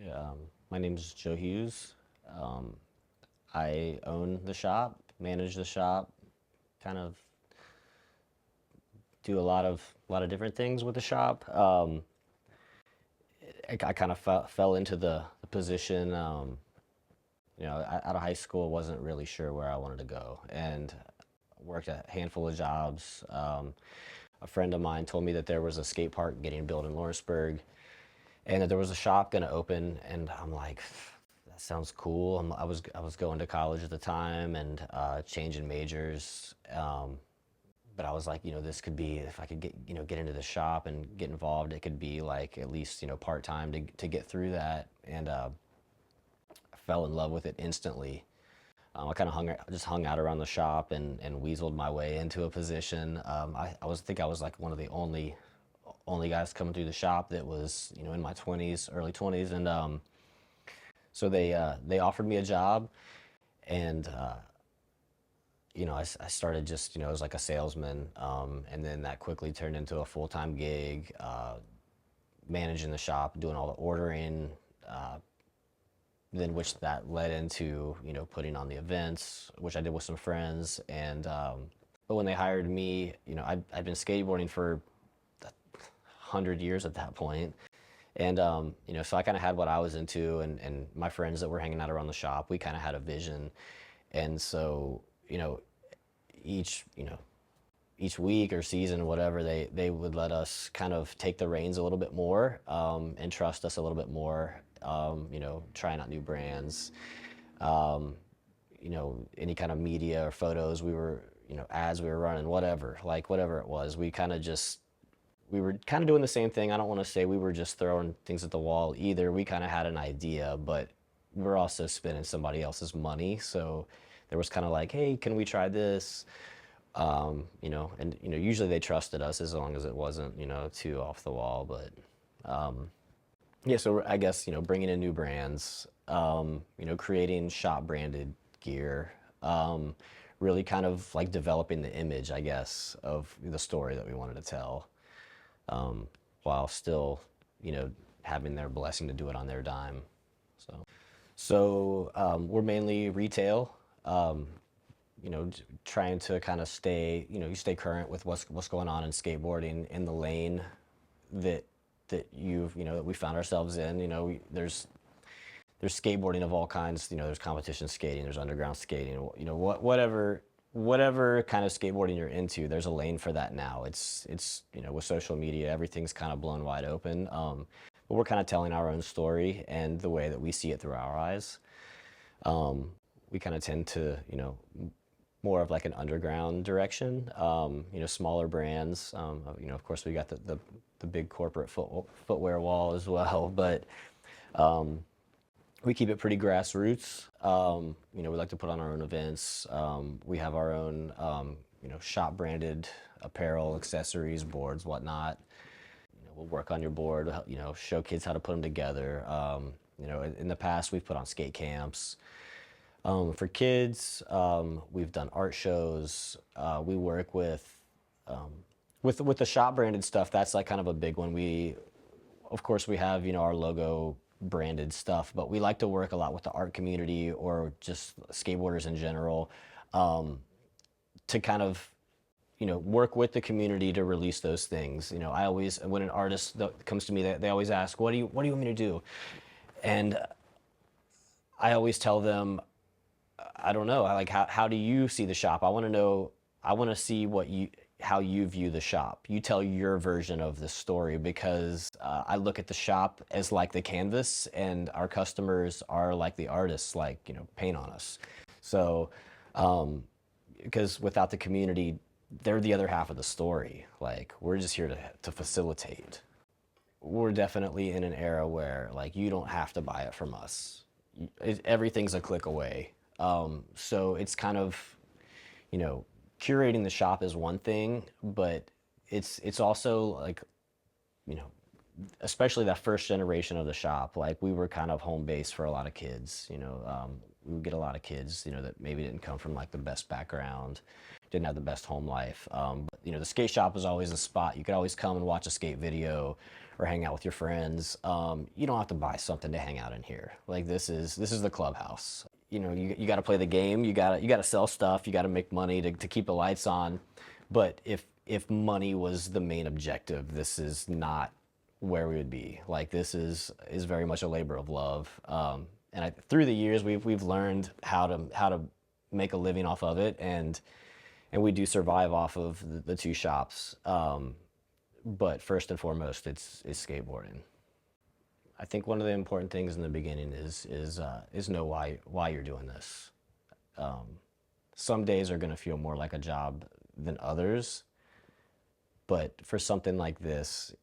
Yeah, my name is Joe Hughes. Um, I own the shop, manage the shop, kind of do a lot of different things with the shop. I kind of fell into the position. Out of high school, wasn't really sure where I wanted to go, and worked a handful of jobs. A friend of mine told me that there was a skate park getting built in Lawrenceburg, and that there was a shop going to open, and I'm like, that sounds cool. I was going to college at the time and changing majors, but I was like, this could be, if I could get into the shop and get involved, it could be like at least part time to get through that, and I fell in love with it instantly. I kind of just hung out around the shop and weaseled my way into a position. I was like one of the only guys coming through the shop that was in my 20s, early 20s, and so they offered me a job, and I started just as like a salesman, and then that quickly turned into a full-time gig, managing the shop, doing all the ordering. Then which that led into putting on the events, which I did with some friends, and but when they hired me, I'd been skateboarding for 100 years at that point. And so I kind of had what I was into, and my friends that were hanging out around the shop, we kind of had a vision. And so each each week or season, whatever, they would let us kind of take the reins a little bit more, and trust us a little bit more. Trying out new brands, any kind of media or photos we were, ads we were running, whatever it was, we were kind of doing the same thing. I don't want to say we were just throwing things at the wall either. We kind of had an idea, but we're also spending somebody else's money. So there was kind of like, hey, can we try this? And usually they trusted us as long as it wasn't, too off the wall. But yeah, so I guess bringing in new brands, creating shop branded gear, really kind of like developing the image, I guess, of the story that we wanted to tell, while still, having their blessing to do it on their dime. So we're mainly retail. Trying to kind of stay, you stay current with what's going on in skateboarding in the lane that that we found ourselves in. There's skateboarding of all kinds. There's competition skating, there's underground skating. Whatever kind of skateboarding you're into, there's a lane for that now. It's with social media, everything's kind of blown wide open. But we're kind of telling our own story and the way that we see it through our eyes. We kind of tend to, more of like an underground direction, smaller brands. Of course, we got the big corporate footwear wall as well, but we keep it pretty grassroots. We like to put on our own events. We have our own, shop branded apparel, accessories, boards, whatnot. We'll work on your board, show kids how to put them together. In the past, we've put on skate camps. For kids, we've done art shows. We work with the shop branded stuff. That's like kind of a big one. Of course, we have our logo branded stuff, but we like to work a lot with the art community or just skateboarders in general, to kind of work with the community to release those things. I always, when an artist comes to me, they always ask, what do you want me to do? And I always tell them, I don't know. How do you see the shop? I want to know. I want to see how you view the shop. You tell your version of the story, because I look at the shop as like the canvas, and our customers are like the artists, like paint on us. So, because without the community, they're the other half of the story. Like, we're just here to facilitate. We're definitely in an era where like you don't have to buy it from us. Everything's a click away. So it's kind of, you know, curating the shop is one thing, but it's also like, you know, especially that first generation of the shop, like we were kind of home base for a lot of kids. We would get a lot of kids, that maybe didn't come from like the best background, didn't have the best home life. But the skate shop was always a spot. You could always come and watch a skate video, or hang out with your friends, you don't have to buy something to hang out in here. Like this is the clubhouse. You know, you got to play the game. You got to sell stuff. You got to make money to keep the lights on. But if money was the main objective, this is not where we would be. Like this is very much a labor of love. Through the years, we've learned how to make a living off of it, and we do survive off of the two shops. But first and foremost, it's skateboarding. I think one of the important things in the beginning is know why you're doing this. Some days are going to feel more like a job than others, but for something like this,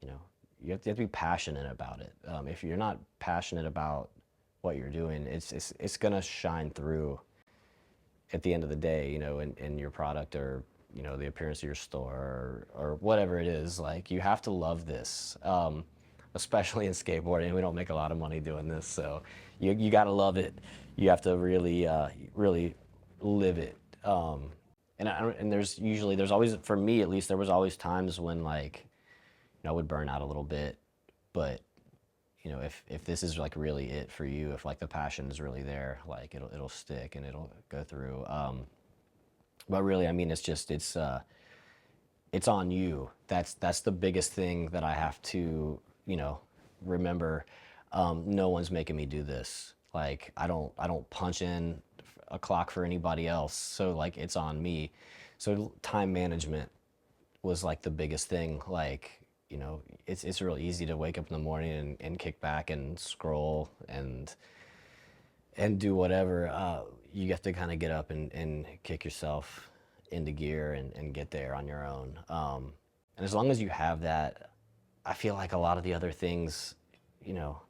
you know, you have to be passionate about it. If you're not passionate about what you're doing, it's going to shine through at the end of the day, you know, in your product, or, you know, the appearance of your store, or whatever it is. Like, you have to love this, especially in skateboarding. We don't make a lot of money doing this, so you got to love it. You have to really, really live it. And there's always, for me at least, there was always times when, like, you know, I would burn out a little bit, but you know, if this is like really it for you, if like the passion is really there, like it'll stick and it'll go through. But really, I mean, it's on you. That's the biggest thing that I have to, you know, remember. No one's making me do this. Like, I don't punch in a clock for anybody else. So like, it's on me. So time management was like the biggest thing. Like, you know, it's real easy to wake up in the morning and kick back and scroll and do whatever. You have to kind of get up and kick yourself into gear and get there on your own. And as long as you have that, I feel like a lot of the other things, you know,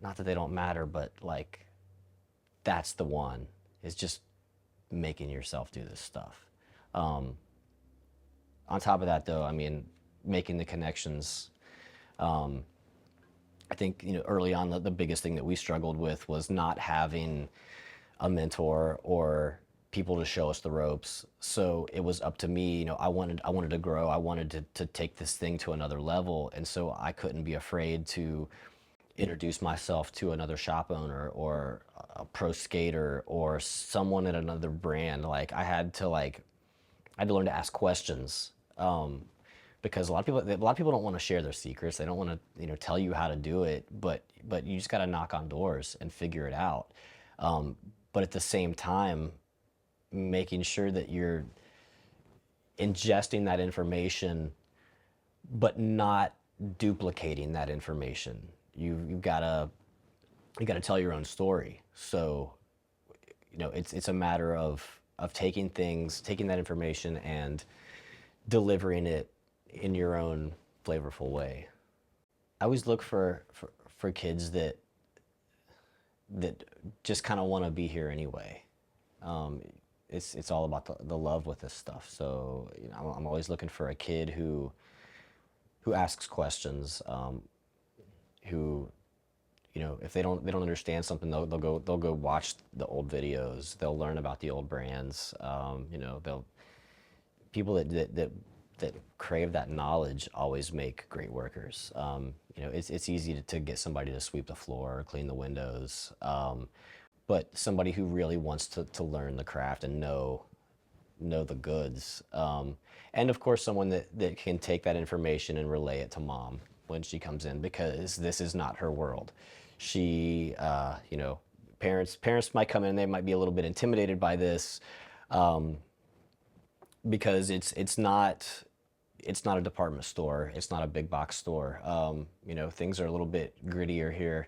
not that they don't matter, but like, that's the one, is just making yourself do this stuff. On top of that, though, I mean, making the connections. I think, you know, early on, the biggest thing that we struggled with was not having a mentor or people to show us the ropes. So it was up to me. You know, I wanted to grow. I wanted to take this thing to another level, and so I couldn't be afraid to introduce myself to another shop owner or a pro skater or someone at another brand. Like, I had to learn to ask questions, because a lot of people don't want to share their secrets. They don't want to, you know, tell you how to do it. But you just got to knock on doors and figure it out. But at the same time, making sure that you're ingesting that information, but not duplicating that information. You gotta tell your own story. So, you know, it's a matter of taking that information and delivering it in your own flavorful way. I always look for kids that just kind of want to be here anyway. Um, it's all about the love with this stuff. So, you know, I'm always looking for a kid who asks questions, who, you know, if they don't understand something, they'll go watch the old videos. They'll learn about the old brands. You know, people that crave that knowledge always make great workers. You know, it's easy to get somebody to sweep the floor, clean the windows, but somebody who really wants to learn the craft and know the goods. And of course, someone that can take that information and relay it to mom when she comes in, because this is not her world. She, you know, parents might come in, they might be a little bit intimidated by this, because it's not a department store. It's not a big box store. You know, things are a little bit grittier here,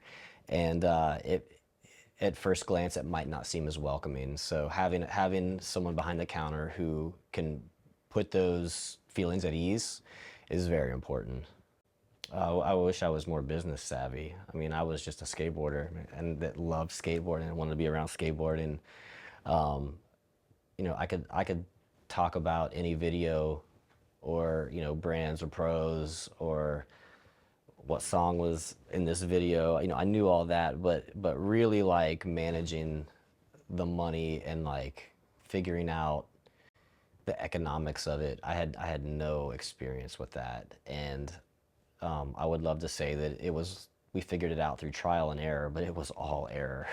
and at first glance, it might not seem as welcoming. So having someone behind the counter who can put those feelings at ease is very important. I wish I was more business savvy. I mean, I was just a skateboarder and that loved skateboarding and wanted to be around skateboarding. Um, you know, I could talk about any video, or, you know, brands or pros, or what song was in this video. You know, I knew all that, but really, like, managing the money and like figuring out the economics of it, I had no experience with that. And I would love to say that we figured it out through trial and error, but it was all error.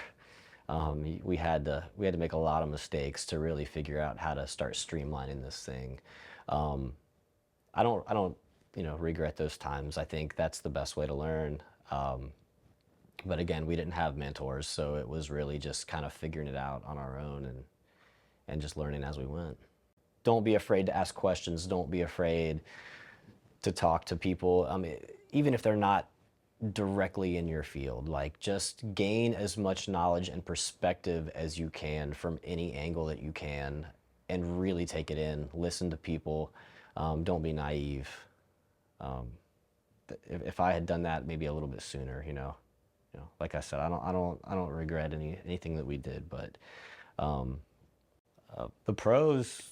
We had to make a lot of mistakes to really figure out how to start streamlining this thing. Um, I don't regret those times. I think that's the best way to learn. But again, we didn't have mentors, so it was really just kind of figuring it out on our own and just learning as we went. Don't be afraid to ask questions. Don't be afraid to talk to people. Even if they're not directly in your field, like just gain as much knowledge and perspective as you can from any angle that you can and really take it in. Listen to people. Don't be naive. Um, if I had done that maybe a little bit sooner, like I said, I don't regret anything that we did, but um, the pros,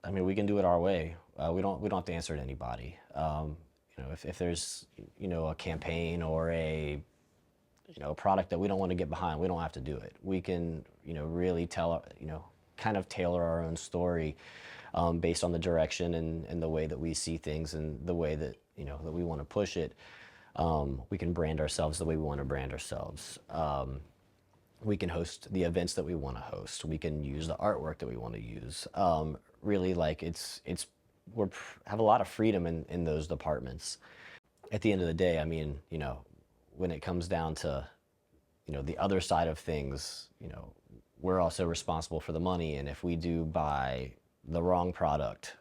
I mean, we can do it our way. We don't have to answer to anybody. If there's a campaign or a product that we don't want to get behind, we don't have to do it. We can really tell kind of tailor our own story based on the direction and the way that we see things and the way that that we want to push it. We can brand ourselves the way we want to brand ourselves. We can host the events that we want to host. We can use the artwork that we want to use. Really, like we have a lot of freedom in those departments. At the end of the day, I mean, when it comes down to the other side of things, we're also responsible for the money. And if we do buy the wrong product,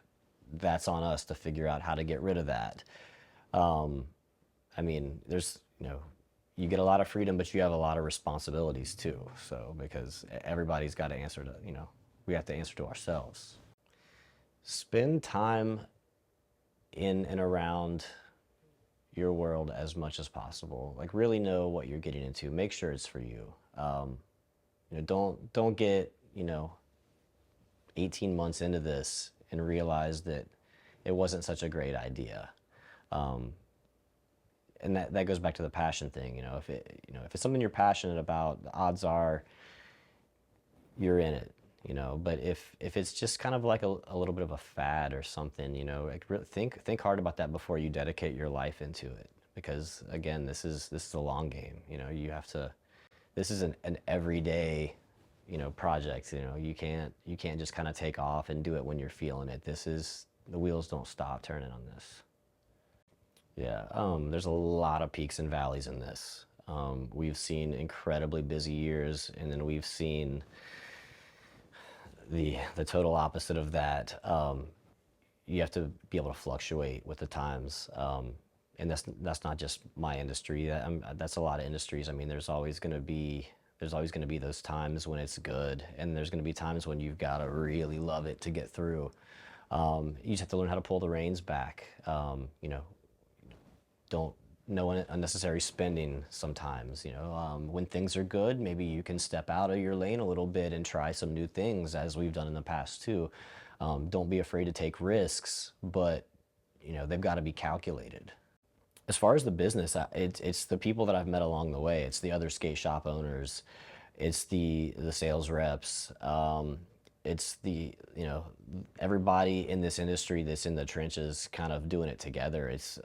that's on us to figure out how to get rid of that. I mean, you get a lot of freedom, but you have a lot of responsibilities too. So, because everybody's got to answer to, we have to answer to ourselves. Spend time in and around your world as much as possible. Like, really know what you're getting into. Make sure it's for you. Don't get 18 months into this and realize that it wasn't such a great idea. And that goes back to the passion thing. If it's something you're passionate about, the odds are you're in it. But if it's just kind of like a little bit of a fad or something, like think hard about that before you dedicate your life into it. Because again, this is a long game. You have to. This is an everyday, project. You can't just kind of take off and do it when you're feeling it. The wheels don't stop turning on this. Yeah, there's a lot of peaks and valleys in this. We've seen incredibly busy years, and then we've seen the total opposite of that. You have to be able to fluctuate with the times, and that's not just my industry. That's a lot of industries. I mean, there's always going to be those times when it's good, and there's going to be times when you've got to really love it to get through. You just have to learn how to pull the reins back. Don't no unnecessary spending sometimes. When things are good, maybe you can step out of your lane a little bit and try some new things, as we've done in the past too. Don't be afraid to take risks, but they've got to be calculated. As far as the business, it's the people that I've met along the way. It's the other skate shop owners. It's the sales reps. It's everybody in this industry that's in the trenches kind of doing it together. It's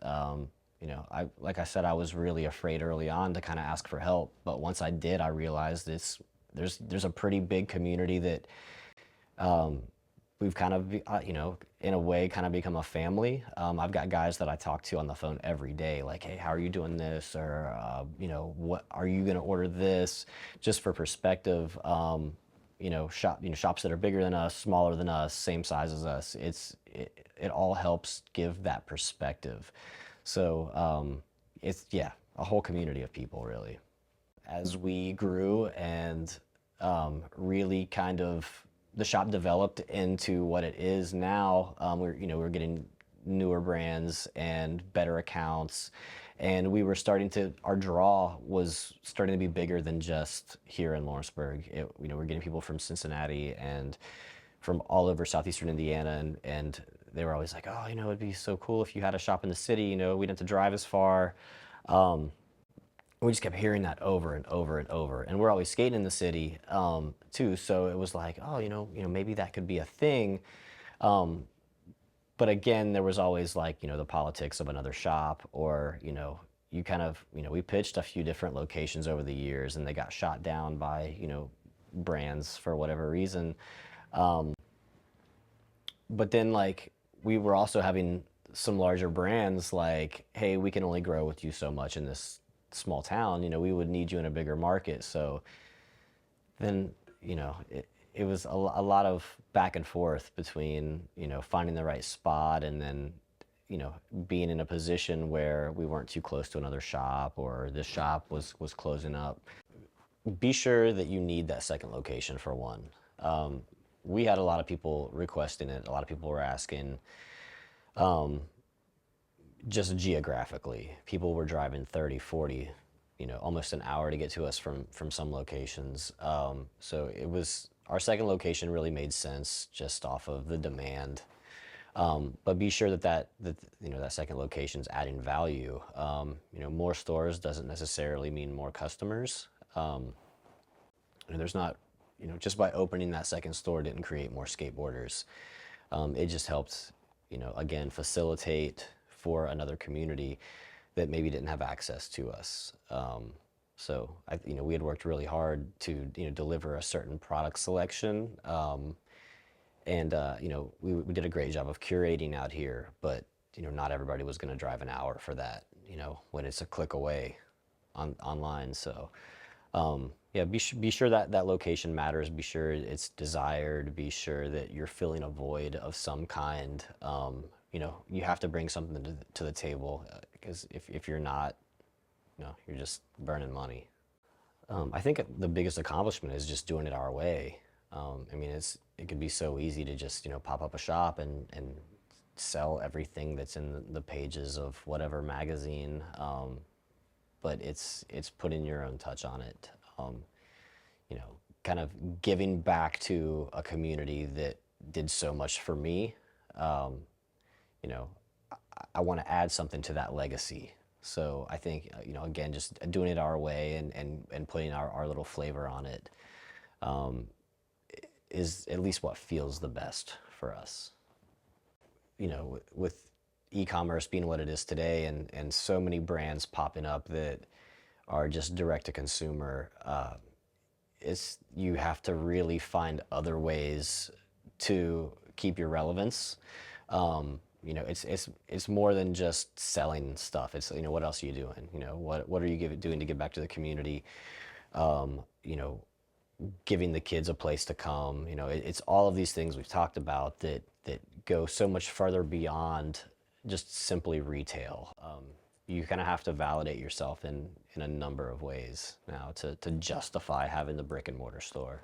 like I said, I was really afraid early on to kind of ask for help, but once I did, I realized there's a pretty big community that we've kind of in a way kind of become a family. I've got guys that I talk to on the phone every day, like, hey, how are you doing this, or what are you going to order this, just for perspective. Shops that are bigger than us, smaller than us, same size as us. It all helps give that perspective. So it's a whole community of people, really. As we grew and really kind of the shop developed into what it is now, we're getting newer brands and better accounts, and our draw was starting to be bigger than just here in Lawrenceburg. We're getting people from Cincinnati and from all over southeastern Indiana, and they were always like, oh, it'd be so cool if you had a shop in the city. We didn't have to drive as far. We just kept hearing that over and over and over, and we're always skating in the city too. So it was like, oh, maybe that could be a thing. but again, there was always like, the politics of another shop, or, you kind of, we pitched a few different locations over the years and they got shot down by, brands for whatever reason. But then like we were also having some larger brands like, hey, we can only grow with you so much in this small town, we would need you in a bigger market. So then, it was a lot of back and forth between, finding the right spot, and then, being in a position where we weren't too close to another shop, or this shop was closing up. Be sure that you need that second location for one. We had a lot of people requesting it. A lot of people were asking, just geographically. People were driving 30, 40, almost an hour to get to us from some locations. So our second location really made sense just off of the demand. But be sure that second location's adding value. More stores doesn't necessarily mean more customers. There's not, just by opening that second store didn't create more skateboarders. It just helped, again, facilitate for another community that maybe didn't have access to us. So we had worked really hard to, deliver a certain product selection. And we did a great job of curating out here, but, not everybody was going to drive an hour for that, when it's a click away online. So, yeah, be sure that location matters. Be sure it's desired. Be sure that you're filling a void of some kind. You have to bring something to the table, because if you're not, you're just burning money. I think the biggest accomplishment is just doing it our way. I mean, it could be so easy to just, pop up a shop and sell everything that's in the pages of whatever magazine. But it's putting your own touch on it. Kind of giving back to a community that did so much for me. I want to add something to that legacy. So I think, again, just doing it our way and putting our little flavor on it is at least what feels the best for us. With e-commerce being what it is today, and so many brands popping up that are just direct to consumer, you have to really find other ways to keep your relevance. It's more than just selling stuff. It's, what else are you doing? What are you doing to give back to the community? Giving the kids a place to come. It's all of these things we've talked about that go so much further beyond just simply retail. You kind of have to validate yourself in a number of ways now to justify having the brick and mortar store.